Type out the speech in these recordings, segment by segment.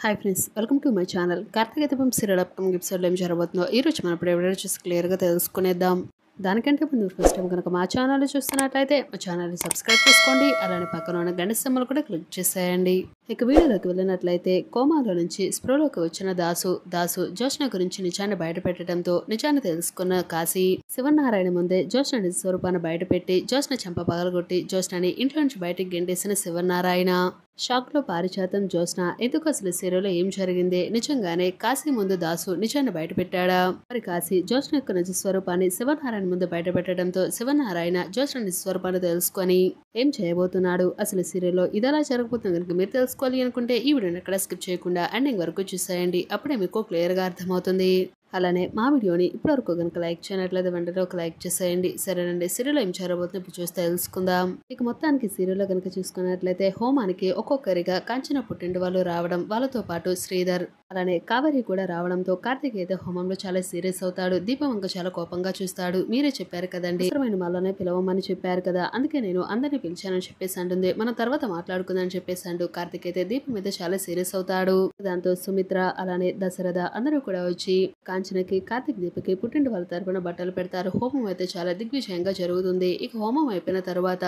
Hi friends, welcome to my channel. Karthika Deepam serial upcoming ఎపిసోడ్లో ఏం జరగబోతుందో ఈ రోజు మనం ఇప్పుడు ఎవరైనా చూసి క్లియర్గా తెలుసుకునేద్దాం. దానికంటే ముందు ఫస్ట్ టైం కనుక మా ఛానల్ చూస్తున్నట్లయితే మా ఛానల్ని సబ్స్క్రైబ్ చేసుకోండి. అలానే పక్కన ఉన్న గంట సింబల్ కూడా క్లిక్ చేసేయండి. ఇక వీడియోలోకి వెళ్ళినట్లయితే కోమాలో నుంచి స్ప్రోలోకి వచ్చిన దాసు జ్యోత్స్న గురించి నిజాన్ని బయటపెట్టడంతో నిజాన్ని తెలుసుకున్న కాశీ శివనారాయణ ముందే జ్యోత్స్న నిజ స్వరూపాన్ని బయటపెట్టి జ్యోత్స్న చెంప పగలగొట్టి జ్యోత్స్నని ఇంట్లో నుంచి బయటికి గెంటేసిన శివనారాయణ. షాక్ లో పారిచాతం జ్యోత్స్న ఎందుకు అసలు సీరియల్లో ఏం జరిగింది, నిజంగానే కాశీ ముందు దాసు నిజాన్ని బయటపెట్టాడా? మరి కాశీ జ్యోత్స్న యొక్క నిజ స్వరూపాన్ని శివనారాయణ ముందు బయటపెట్టడంతో శివనారాయణ జ్యోత్స్న నిజ స్వరూపాన్ని తెలుసుకొని ఏం చేయబోతున్నాడు? అసలు సీరియల్లో ఇదలా జరగబోతుంది కనుక మీరు తెలుసుకోవాలి అనుకుంటే ఈ వీడియోని ఎక్కడ స్కిప్ చేయకుండా ఎండింగ్ వరకు చూసేయండి. అప్పుడే మీకు క్లియర్ గా అర్థమవుతుంది. అలానే మా వీడియోని ఇప్పటివరకు కనుక లైక్ చేయనట్లయితే వెంటనే ఒక లైక్ చేసేయండి. సరేనండి, సీరియల్లో ఏం జరగబోతుంది ఇప్పుడు చూస్తే తెలుసుకుందాం. ఇక మొత్తానికి సీరియల్లో కనుక చూసుకున్నట్లయితే హోమానికి ఒక్కొక్కరిగా కాంచన పుట్టింటి వాళ్ళు రావడం, వాళ్ళతో పాటు శ్రీధర్ అలానే కావేరి కూడా రావడంతో కార్తీక్ అయితే హోమంలో చాలా సీరియస్ అవుతాడు. దీపం ఇంకా చాలా కోపంగా చూస్తాడు. మీరే చెప్పారు కదండి, అవసరమైన వాళ్ళనే పిలవమని చెప్పారు కదా, అందుకే నేను అందరినీ పిలిచానని చెప్పేసి అంటుంది. మనం తర్వాత మాట్లాడుకుందని చెప్పేసి అంటూ కార్తీక్ అయితే దీపం మీద చాలా సీరియస్ అవుతాడు. దాంతో సుమిత్ర అలానే దశరథ అందరూ కూడా వచ్చి కాంచనకి కార్తీక్ దీపకి పుట్టింటి వాళ్ళ తరపున బట్టలు పెడతారు. హోమం అయితే చాలా దిగ్విజయంగా జరుగుతుంది. ఇక హోమం అయిపోయిన తర్వాత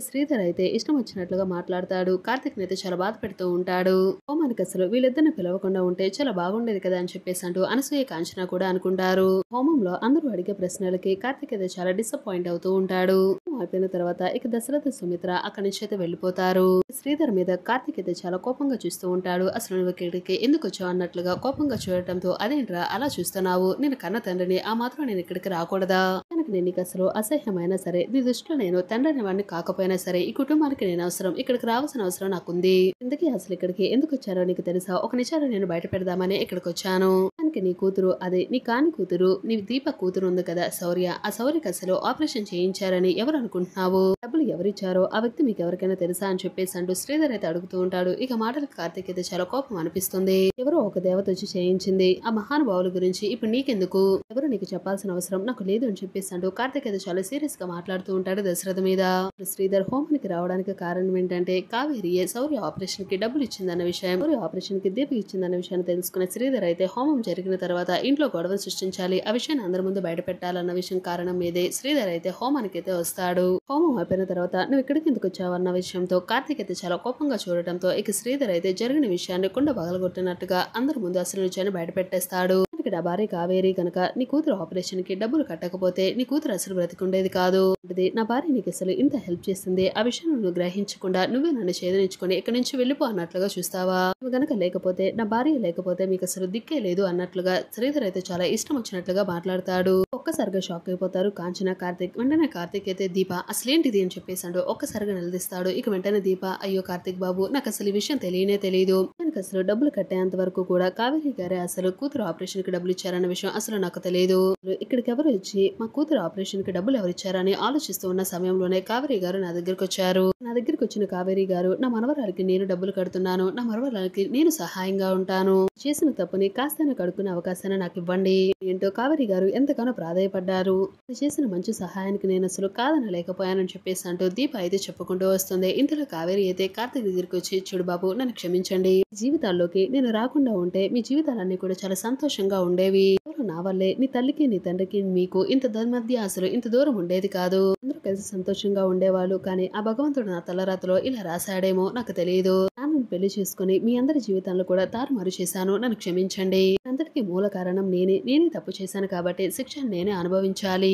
శ్రీధర్ అయితే ఇష్టం వచ్చినట్లుగా మాట్లాడతాడు. కార్తీక్ అయితే చాలా బాధ పెడుతూ ఉంటాడు. హోమానికి అసలు వీళ్ళిద్దరిని పిలవకుండా ఉంటే చాలా బాగుండేది కదా అని చెప్పేసి అంటూ అనసూయ కాంచన కూడా అనుకుంటారు. హోమంలో అందరూ అడిగే ప్రశ్నలకి కార్తీక్ అయితే చాలా డిసప్పాయింట్ అవుతూ ఉంటాడు. అయిపోయిన తర్వాత ఇక దశరథ సుమిత్ర అక్కడి నుంచి అయితే వెళ్ళిపోతారు. శ్రీధర్ మీద కార్తీక్ అయితే చాలా కోపంగా చూస్తూ ఉంటాడు. అసలు నువ్వు ఇక్కడికి ఎందుకు వచ్చావు అన్నట్లుగా కోపంగా చూడటంతో అదేంట్రా అలా చూస్తున్నావు, నేను కన్న తండ్రిని, ఆ మాత్రం నేను ఇక్కడికి రాకూడదా? కనుక నేను నీకు అసలు అసహ్యమైనా సరే, నీ దృష్టిలో నేను తండ్రిని వాడిని కాకపోయినా సరే ఈ కుటుంబానికి నేను అవసరం, ఇక్కడికి రావాల్సిన అవసరం నాకుంది. ఎందుకే అసలు ఇక్కడికి ఎందుకు వచ్చారో నీకు తెలుసా? ఒక నిజాన్ని నేను బయట పెడదామని ఇక్కడికి వచ్చాను. కనుక నీ కూతురు, అదే నీ కాని కూతురు, నీ దీప కూతురు ఉంది కదా శౌర్య, ఆ శౌర్యకి అసలు ఆపరేషన్ చేయించారని ఎవరు అనుకుంటున్నావు? డబ్బులు ఎవరిచ్చారో ఆ వ్యక్తి మీకు ఎవరికైనా తెలుసా అని చెప్పేసి అంటూ శ్రీధర్ అయితే అడుగుతూ ఉంటాడు. ఇక మాటలకు కార్తీక్ అయితే చాలా కోపం అనిపిస్తుంది. ఎవరో ఒక దేవత వచ్చి చేయించింది, ఆ మహానుభావుల గురించి ఇప్పుడు నీకెందుకు? ఎవరు నీకు చెప్పాల్సిన అవసరం నాకు లేదు అని చెప్పేసి అంటూ కార్తీక్ అయితే చాలా సీరియస్ గా మాట్లాడుతూ ఉంటాడు దశరథ మీద. శ్రీధర్ హోమానికి రావడానికి కారణం ఏంటంటే కావేరియే శౌర్య ఆపరేషన్ కి డబ్బులు ఇచ్చిందన్న విషయం, శౌర్య ఆపరేషన్ కి దీప ఇచ్చిందన్న విషయాన్ని తెలుసుకున్న శ్రీధర్ అయితే హోమం జరిగిన తర్వాత ఇంట్లో గొడవ సృష్టించాలి, ఆ విషయాన్ని అందరి ముందు బయట పెట్టాలన్న విషయం కారణం మీదే శ్రీధర్ అయితే హోమానికి అయితే వస్తాడు. హోమం అయిపోయిన తర్వాత నువ్వు ఇక్కడికి ఎందుకు వచ్చావు అన్న విషయంతో కార్తీక్ అయితే చాలా కోపంగా చూడటంతో ఇక శ్రీధర్ అయితే జరిగిన విషయాన్ని కుండ పగలగొట్టినట్టుగా అందరి ముందు అసలు విషయాన్ని బయట పెట్టేస్తాడు. ఇక్కడ భార్య కావేరి కనుక నీ కూతురు ఆపరేషన్ కి డబ్బులు కట్టకపోతే నీ కూతురు అసలు బ్రతికుండేది కాదు. నా భార్య నీకు అసలు ఇంత హెల్ప్ చేస్తుంది, ఆ విషయం నువ్వు గ్రహించకుండా నువ్వే నన్ను ఛేదనించుకొని ఇక్కడి నుంచి వెళ్ళిపో అన్నట్లుగా చూస్తావా? నువ్వు గనక లేకపోతే, నా భార్య లేకపోతే మీకు అసలు దిక్కే లేదు అన్నట్లుగా శ్రీధర్ అయితే చాలా ఇష్టం వచ్చినట్లుగా మాట్లాడతాడు. ఒక్కసారిగా షాక్ అయిపోతారు కాంచన, కార్తీక్. వెంటనే కార్తీక్ అయితే దీప అసలేంటిది అని చెప్పేసి అంటూ ఒక్కసారిగా నిలదీస్తాడు. ఇక వెంటనే దీప, అయ్యో కార్తీక్ బాబు, నాకు అసలు ఈ విషయం తెలియనే తెలియదు, నాకు అసలు డబ్బులు కట్టేంత వరకు కూడా కావేరి గారే అసలు కూతురు ఆపరేషన్ కి డబ్బులు ఇచ్చారన్న విషయం అసలు నాకు తెలియదు. ఇక్కడికి ఎవరు వచ్చి మా కూతురు ఆపరేషన్ కి డబ్బులు ఎవరు ఇచ్చారని ఆలోచిస్తూ ఉన్న సమయంలోనే కావేరి గారు నా దగ్గరకు వచ్చారు. నా దగ్గరకు వచ్చిన కావేరి గారు, నా మనవరాలకి నేను డబ్బులు కడుతున్నాను, నా మనవరాలకి నేను సహాయంగా ఉంటాను, చేసిన తప్పుని కాస్తైనా కడుక్కునే అవకాశాన్ని నాకు ఇవ్వండి ఏంటో కావేరి గారు ఎంతగానో ప్రాధాయపడ్డారు. చేసిన మంచి సహాయానికి నేను అసలు కాదనలేకపోయానని చెప్పేసి అంటూ దీప అయితే చెప్పుకుంటూ వస్తుంది. ఇంతలో కావేరి అయితే కార్తీక్ దగ్గరికి వచ్చి, చూడు బాబు, నన్ను క్షమించండి, జీవితాల్లోకి నేను రాకుండా ఉంటే మీ జీవితాలన్నీ కూడా చాలా సంతోషంగా ఉండేవి. నా వల్లే నీ తల్లికి నీ తండ్రికి మీకు ఇంత మధ్య అసలు ఇంత దూరం ఉండేది కాదు, అందరూ కలిసి సంతోషంగా ఉండేవాళ్ళు. కానీ ఆ భగవంతుడు నా తలరాతలో ఇలా రాశాడేమో నాకు తెలియదు. నన్ను పెళ్లి చేసుకుని మీ అందరి జీవితాలను కూడా తారుమారు చేశాను, నన్ను క్షమించండి. అందరికీ మూల కారణం నేనే తప్పు చేశాను కాబట్టి శిక్షను నేనే అనుభవించాలి.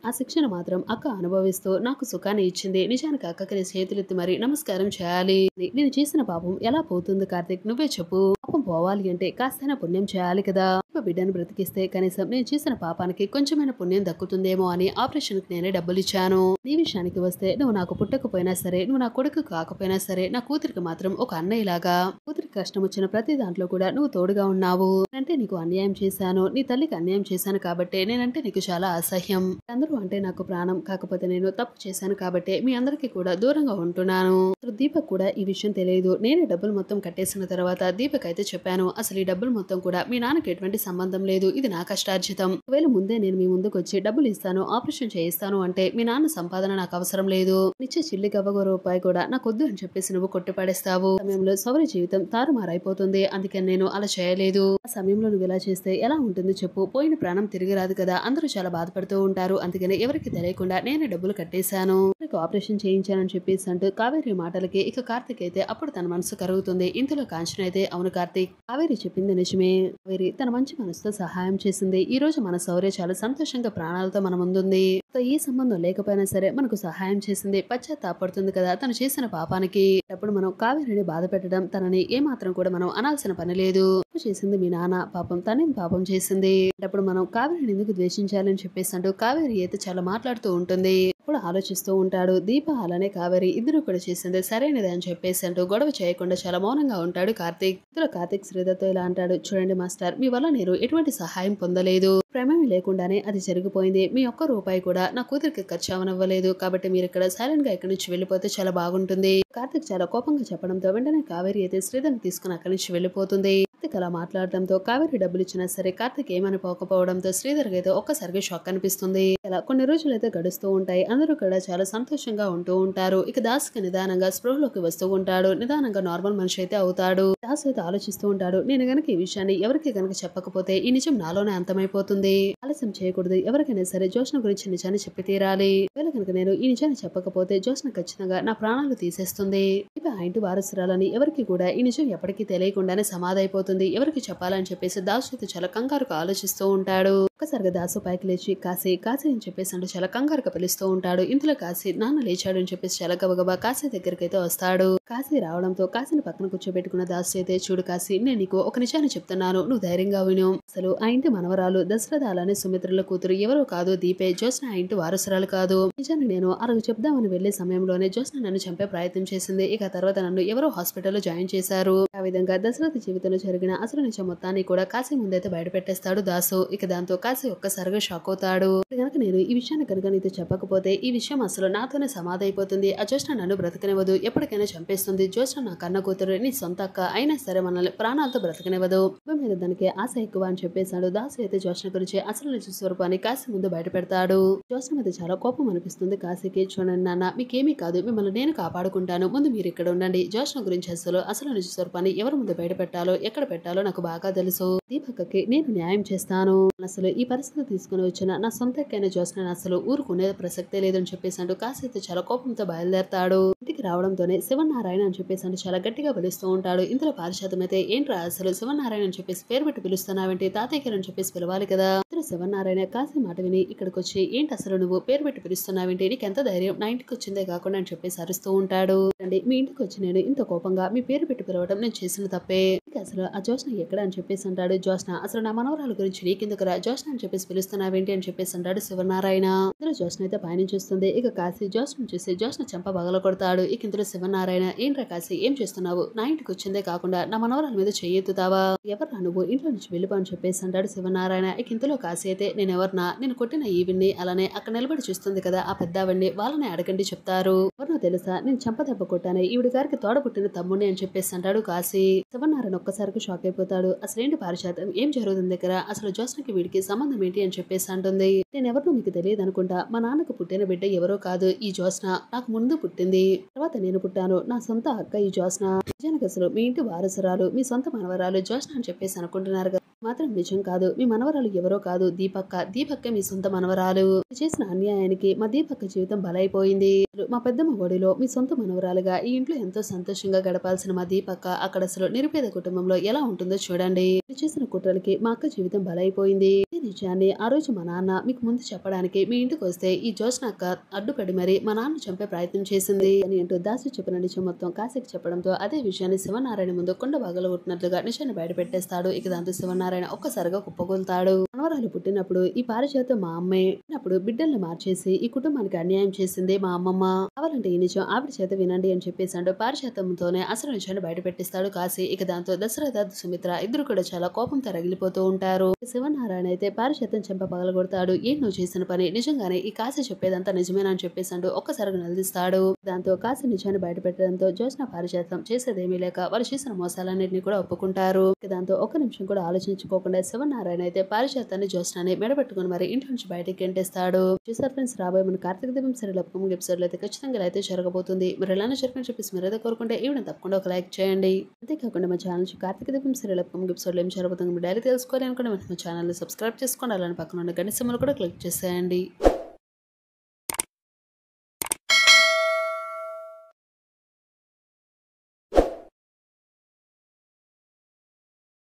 ఆ శిక్షను మాత్రం అక్క అనుభవిస్తూ నాకు సుఖాన్ని ఇచ్చింది. నిజానికి అక్కకి నీ చేతులెత్తి మరి నమస్కారం చేయాలి. నేను చేసిన పాపం ఎలా పోతుంది కార్తీక్, నువ్వే చెప్పు. పాపం పోవాలి అంటే కాస్తైనా పుణ్యం చేయాలి కదా. బిడ్డను బ్రతికిస్తే కనీసం నేను చేసిన పాపానికి కొంచెమైనా పుణ్యం దక్కుతుందేమో అని ఆపరేషన్ కి నేనే డబ్బులు ఇచ్చాను. నీ విషయానికి వస్తే, నువ్వు నాకు పుట్టకపోయినా సరే, నువ్వు నా కొడుకు కాకపోయినా సరే, నా కూతురికి మాత్రం ఒక అన్నయ్యలాగా, కూతురికి కష్టం వచ్చిన ప్రతి దాంట్లో కూడా నువ్వు తోడుగా ఉన్నావు. అంటే నీకు అన్యాయం చేశాను, నీ తల్లికి అన్యాయం చేశాను కాబట్టే నేనంటే నీకు చాలా అసహ్యం. అందరూ అంటే నాకు ప్రాణం. కాకపోతే నేను తప్పు చేశాను కాబట్టే మీ అందరికీ కూడా దూరంగా ఉంటున్నాను. అసలు దీపక్ కూడా ఈ విషయం తెలియదు. నేనే డబ్బులు మొత్తం కట్టేసిన తర్వాత దీపక్ అయితే చెప్పాను, అసలు ఈ డబ్బులు మొత్తం కూడా మీ నాన్నకి ఎటువంటి సంబంధం లేదు, ఇది నా కష్టార్జితం. ఒకవేళ ముందే నేను మీ ముందుకు వచ్చి డబ్బులు ఇస్తాను, ఆపరేషన్ చేయిస్తాను అంటే మీ నాన్న సంపాదన నాకు అవసరం లేదు. నిచ్చే చిల్లి గవ్వగో రూపాయి కూడా నాకొద్దు అని చెప్పేసి నువ్వు కొట్టిపడేస్తావు. సమయంలో సౌరి జీవితం తారుమారైపోతుంది. అందుకని నేను అలా చేయలేదు. ఆ సమయంలో నువ్వు ఇలా చేస్తే ఎలా ఉంటుంది చెప్పు? పోయిన ప్రాణం తిరిగి రాదు కదా. అందరూ చాలా బాధపడుతూ ఉంటారు. అందుకని ఎవరికి తెలియకుండా నేనే డబ్బులు కట్టేశాను, ఆపరేషన్ చేయించానని చెప్పేసి అంటూ కావేరి మాటలకి ఇక కార్తిక్ అయితే అప్పుడు తన మనసు కరుగుతుంది. ఇంతలో కాంచన అయితే అవును కార్తిక్, కావేరి చెప్పింది నిజమే. కావేరి తన మంచి మనసుతో సహాయం చేసింది. ఈ రోజు మన శౌర్య చాలా సంతోషంగా ప్రాణాలతో మన ముందుంది. ఈ సంబంధం లేకపోయినా సరే మనకు సహాయం చేసింది. పశ్చాత్తాపడుతుంది కదా తను చేసిన పాపానికి. అప్పుడు మనం కావేరిని బాధ పెట్టడం, తనని ఏమాత్రం కూడా మనం అనాల్సిన పని లేదు. చేసింది మీ నాన్న, పాపం తనేం పాపం చేసింది. అప్పుడు మనం కావేరిని ఎందుకు ద్వేషించాలని చెప్పేసి అంటూ కావేరి అయితే చాలా మాట్లాడుతూ ఉంటుంది. అప్పుడు ఆలోచిస్తూ ఉంటాడు. దీప అలానే కావేరి ఇద్దరు కూడా చేసింది సరైనది అని చెప్పేసి అంటూ గొడవ చేయకుండా చాలా మౌనంగా ఉంటాడు కార్తిక్. ఇందులో కార్తిక్ శ్రీధర్తో ఇలా అంటాడు, చూడండి మాస్టర్, మీ వల్ల నేను ఎటువంటి సహాయం పొందలేదు. ప్రమేయం లేకుండానే అది జరిగిపోయింది. మీ ఒక్క రూపాయి కూడా నా కూతురికి ఖర్చు అవనవ్వలేదు. కాబట్టి మీరు ఇక్కడ సైలెంట్ గా ఇక్కడి నుంచి వెళ్ళిపోతే చాలా బాగుంటుంది. కార్తిక్ చాలా కోపంగా చెప్పడంతో వెంటనే కావేరి అయితే శ్రీధర్ని తీసుకుని అక్కడి నుంచి వెళ్ళిపోతుంది. కార్తిక్ అలా మాట్లాడడంతో కావేరి డబ్బులు ఇచ్చినా సరే కార్తిక్ ఏమని పోకపోవడంతో శ్రీధర్ అయితే ఒక్కసారిగా షాక్ అనిపిస్తుంది. ఇలా కొన్ని రోజులు అయితే గడుస్తూ ఉంటాయి. అందరూ కూడా చాలా సంతోషంగా ఉంటూ ఉంటారు. ఇక దాస్ కి నిదానంగా స్పృహలోకి వస్తూ ఉంటాడు. నిదానంగా నార్మల్ మనిషి అయితే అవుతాడు. దాస్ అయితే ఆలోచిస్తూ ఉంటాడు, నేను గనక ఈ విషయాన్ని ఎవరికి గనక చెప్పకపోతే ఈ నిజం నాలోనే అంతమైపోతుంది. ఆలస్యం చేయకూడదు. ఎవరికైనా సరే జోష్న గురించి నిజాన్ని చెప్పి తీరాలి. ఒకవేళ కనుక నేను ఈ నిజాన్ని చెప్పకపోతే జోష్న ఖచ్చితంగా నా ప్రాణాలు తీసేస్తుంది. ఇక ఆ ఇంటి వారసురాలని ఎవరికి కూడా ఈ నిజం ఎప్పటికీ తెలియకుండానే సమాధైపోతుంది. ఎవరికి చెప్పాలని చెప్పేసి దాసు అయితే చాలా కంగారుగా ఆలోచిస్తూ ఉంటాడు. ఒక్కసారిగా దాసు పైకి లేచి కాశీ కాశీ అని చెప్పేసి అంటే చాలా కంగారుగా పిలుస్తూ ఉంటాడు. ఇంతలో కాశీ నాన్న లేచాడు అని చెప్పేసి చాలా గబగబా కాశీ దగ్గరికి అయితే వస్తాడు. కాశీ రావడంతో కాశీని పక్కన కూర్చోబెట్టుకున్న దాసు అయితే, చూడు కాశీ, నేను నీకు ఒక నిజాన్ని చెప్తున్నాను, నువ్వు ధైర్యంగా విను. అసలు ఆ ఇంటి మనవరాలు దశరథ అలానే సుమిత్రల కూతురు ఎవరో కాదు, దీపే. జోస్న ఆ ఇంటి వారసురాలు కాదు. నిజాన్ని నేను అరగు చెప్దామని వెళ్లే సమయంలోనే జోస్న నన్ను చంపే ప్రయత్నం చేసింది. ఇక తర్వాత నన్ను ఎవరో హాస్పిటల్లో జాయిన్ చేశారు. ఆ విధంగా దశరథ జీవితంలో జరిగిన అసలు నిజం మొత్తాన్ని కూడా కాశీ ముందైతే బయట పెట్టేస్తాడు దాసు. ఇక దాంతో కాశీ ఒక్కసారిగా షాక్ అవుతాడు. కనుక నేను ఈ విషయాన్ని కనుక నీతో చెప్పకపోతే ఈ విషయం అసలు నాతోనే సమాధి అయిపోతుంది. ఆ జోష్న నన్ను బ్రతకనివ్వదు, ఎప్పటికైనా చంపేస్తుంది. జోష్న నా కన్న కూతురు, నీ సొంత అక్క అయినా సరే మనల్ని ప్రాణాలతో బ్రతకనివ్వదు. మీద దానికి ఆశ ఎక్కువ అని చెప్పేశాడు. దాసు అయితే జోష్న గురించి అసలు నిజ స్వరూపాన్ని కాశీ ముందు బయట పెడతాడు. జోష్న మీద చాలా కోపం అనిపిస్తుంది కాశీకి. చూడండి నాన్న, మీకేమీ కాదు, మిమ్మల్ని నేను కాపాడుకుంటాను, ముందు మీరు ఇక్కడ ఉండండి. జోష్న గురించి అసలు నిజ స్వరూపాన్ని ఎవరి ముందు బయట పెట్టాలో ఎక్కడ పెట్టాలో నాకు బాగా తెలుసు. దీపక్కకి నేను న్యాయం చేస్తాను. అసలు ఈ పరిస్థితి తీసుకుని వచ్చిన నా సొంత ఎక్కైన జోష్న అసలు ఊరుకునే ప్రసక్తే లేదని చెప్పేసి అంటూ కాశీ అయితే చాలా కోపంతో బయలుదేరతాడు. ఇంటికి రావడంతోనే శివనారాయణ అని చెప్పేసి అంటే చాలా గట్టిగా పిలుస్తూ ఉంటాడు. ఇంతలో పారిశాతం అయితే, ఏంట్రా అసలు శివనారాయణ అని చెప్పేసి పేరు పెట్టి పిలుస్తున్నావేంటి, తాతయ్య అని చెప్పేసి పిలవాలి కదా. ఇంతలో శివనారాయణ కాశీ మాట విని ఇక్కడికి వచ్చి, ఏంటి అసలు నువ్వు పేరు పెట్టి పిలుస్తున్నావేంటి, నీకు ఎంత ధైర్యం, నా ఇంటికి వచ్చిందే కాకుండా అని చెప్పేసి అరుస్తూ ఉంటాడు. అండి, మీ ఇంటికి వచ్చి నేను ఇంత కోపంగా మీ పేరు పెట్టి పిలవడం నేను చేసిన తప్పే. అసలు ఆ జోష్న ఎక్కడ అని చెప్పేసి అంటాడు. జోష్న, అసలు నా మనవరాల గురించి నీకెందుకురా, జోష్న అని చెప్పేసి పిలుస్తున్నావేంటి అని చెప్పేసి అంటాడు శివనారాయణ. ఇందులో జోష్న అయితే పయనించేస్తుంది. ఇక కాశీ జోష్న చూసి జోష్న చెంప పగల కొడతాడు. ఇక ఇందులో శివనారాయణ, ఏంట్రా కాశీ, ఏం చేస్తున్నావు, నా ఇంటికి వచ్చిందే కాకుండా నా మనవరాల మీద చెయ్యెత్తుతావా, ఎవరు నువ్వు, ఇంట్లో నుంచి వెళ్ళిపో అని చెప్పేసి అంటాడు శివనారాయణ. ఇక ఇంతలో కాశీ అయితే, నేను ఎవరినా, నేను కొట్టిన ఈవిడ్ని, అలానే అక్కడ నిలబడి చూస్తుంది కదా ఆ పెద్దవాడిని, వాళ్ళని అడగండి చెప్తారు. ఎవరినో తెలుసా, నేను చెంప దెబ్బ కొట్టాను, ఈవిడి గారికి తోడబుట్టిన తమ్ముడిని అని చెప్పేసి అంటాడు కాశీ. శివనారాయణ ఒక్కసారికి షాక్ అయిపోతాడు. అసలు ఏంటి పారిశాతం, ఏం జరుగుతుంది దగ్గర, అసలు జోష్నకి వీడికి సంబంధం ఏంటి అని చెప్పేసి అంటుంది. నేను ఎవరినో మీకు తెలియదు అనుకుంటా, మా నాన్నకు పుట్టిన బిడ్డ ఎవరో కాదు ఈ జోష్న, నాకు ముందు పుట్టింది, తర్వాత నేను పుట్టాను, నా సొంత అక్క ఈ జోష్న. నిజానికి అసలు మీ ఇంటి వారసురాలు, మీ సొంత మనవరాలు జోష్న అని చెప్పేసి అనుకుంటున్నారు కదా, మాత్రం నిజం కాదు. మీ మనవరాలు ఎవరో కాదు, దీపక్క మీ సొంత మనవరాలు. చేసిన అన్యాయానికి మా దీపక్క జీవితం బలైపోయింది. మా పెద్దమ్మ ఒడిలో మీ సొంత మనవరాలుగా ఈ ఇంట్లో ఎంతో సంతోషంగా గడపాల్సిన మా దీపక్క అక్కడ అసలు నిరుపేద కుటుంబంలో ఎలా ఉంటుందో చూడండి. చేసిన కుట్రలకి మా అక్క జీవితం బలైపోయింది. నిజాన్ని ఆ రోజు మా నాన్న మీకు ముందు చెప్పడానికి మీ ఇంటికి వస్తే ఈ జ్యోత్స్న అక్క అడ్డుపడి మరి మా నాన్న చంపే ప్రయత్నం చేసింది అని అంటూ దాసు చెప్పిన నిజం మొత్తం కాశీకి చెప్పడంతో అదే విషయాన్ని శివనారాయణ ముందు కొండ బాగలు కొట్టినట్లుగా నిజాన్ని బయట పెట్టేస్తాడు. ఇక దాంతో శివనారాయణ ఒక్కసారిగా కుప్పగొలుతాడు. మనవరాలు పుట్టినప్పుడు ఈ పారిజాతం మా అమ్మే అప్పుడు బిడ్డల్ని మార్చేసి ఈ కుటుంబానికి అన్యాయం చేసింది మా అమ్మమ్మ. కావాలంటే ఈ నిజం ఆవిడ చేత వినండి అని చెప్పేసాడు. పారిజాతంతోనే అసలు నిజాన్ని బయట పెట్టిస్తాడు కాశీ. ఇక దాంతో దశరథ సుమిత్ర ఇద్దరు కూడా చాలా కోపంతో రగిలిపోతూ ఉంటారు. శివనారాయణ అయితే పారిజాతం చెంప పగలగొడతాడు. ఏం నువ్వు చేసిన పని నిజంగానే ఈ కాశీ చెప్పేదంతా నిజమేనా అని చెప్పేసాడు. ఒక్కసారిగా నిలదీస్తాడు. దాంతో కాశీ నిజాన్ని బయట పెట్టడంతో జ్యోత్స్న పారిజాతం చేసేదేమీ లేక వాళ్ళు చేసిన మోసాలన్నింటినీ కూడా ఒప్పుకుంటారు. దాంతో ఒక్క నిమిషం కూడా ఆలోచించుకోకుండా శివనారాయణ అయితే పారిజాతాన్ని జ్యోత్స్నాన్ని మెడబెట్టుకుని మరి ఇంటి నుంచి బయటికి గెంటేస్తాడు. చూసారు ఫ్రెండ్స్, రాబోయే మన Karthika Deepam serial upcoming episode లో అయితే ఖచ్చితంగా ఇలా అయితే జరగబోతుంది. మరి ఎలానే జరగని చెప్పేసి మీరు ఏదో కోరుకుంటే ఈ వీడియోని తప్పకుండా ఒక లైక్ చేయండి. అంతేకాకుండా మా ఛానల్ నుంచి Karthika Deepam serial upcoming episode లో ఏం జరుగుతుంది మీరు డైలీ తెలుసుకోవాలి అనుకుంటే మా ఛానల్ ని సబ్స్క్రైబ్ చేసుకోండి. అలానే పక్కన ఉన్న గంట సింబల్ కూడా క్లిక్ చేసేయండి.